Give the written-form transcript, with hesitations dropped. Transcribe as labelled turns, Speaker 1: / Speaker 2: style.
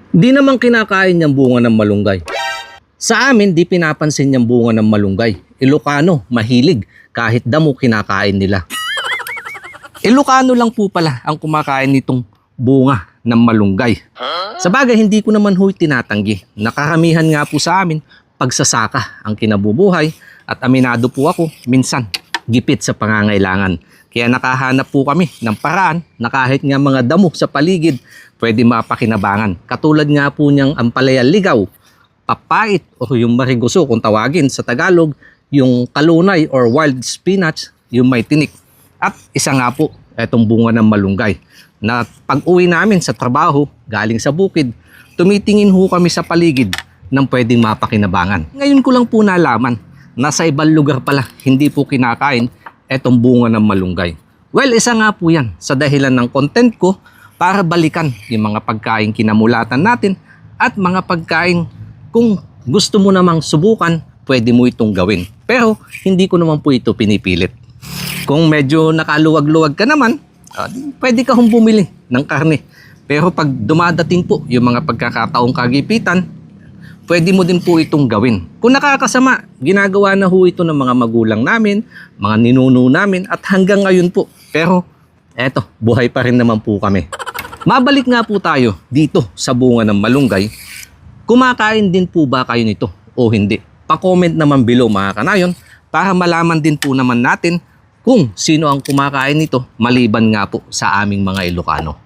Speaker 1: Di naman kinakain yung bunga ng malunggay. Sa amin, di pinapansin yung bunga ng malunggay. Ilocano, mahilig. Kahit damo, kinakain nila. Ilocano lang po pala ang kumakain nitong bunga ng malunggay. Sa bagay, hindi ko naman huy tinatanggi. Nakaramihan nga po sa amin, pagsasaka ang kinabubuhay at aminado po ako, minsan, gipit sa pangangailangan. Kaya nakahanap po kami ng paraan na kahit nga mga damo sa paligid, pwede mapakinabangan. Katulad nga po niyang ampalaya ligaw, papait o yung mariguso kung tawagin sa Tagalog, yung kalunay or wild spinach, yung may tinik. At isa nga po, etong bunga ng malunggay na pag uwi namin sa trabaho, galing sa bukid, tumitingin ho kami sa paligid ng pwedeng mapakinabangan. Ngayon ko lang po nalaman, nasa ibang lugar pala hindi po kinakain etong bunga ng malunggay. Well, isa nga po yan sa dahilan ng content ko para balikan yung mga pagkain kinamulatan natin at mga pagkain kung gusto mo namang subukan, pwede mo itong gawin. Pero hindi ko naman po ito pinipilit. Kung medyo nakaluwag-luwag ka naman, pwede ka hong bumili ng karne. Pero pag dumadating po yung mga pagkakataong kagipitan, pwede mo din po itong gawin. Kung nakakasama, ginagawa na ho ito ng mga magulang namin, mga ninuno namin at hanggang ngayon po. Pero eto, buhay pa rin naman po kami. Mabalik nga po tayo dito sa bunga ng malunggay. Kumakain din po ba kayo nito o hindi? Pa-comment naman below mga kanayon para malaman din po naman natin kung sino ang kumakain nito maliban nga po sa aming mga Ilocano.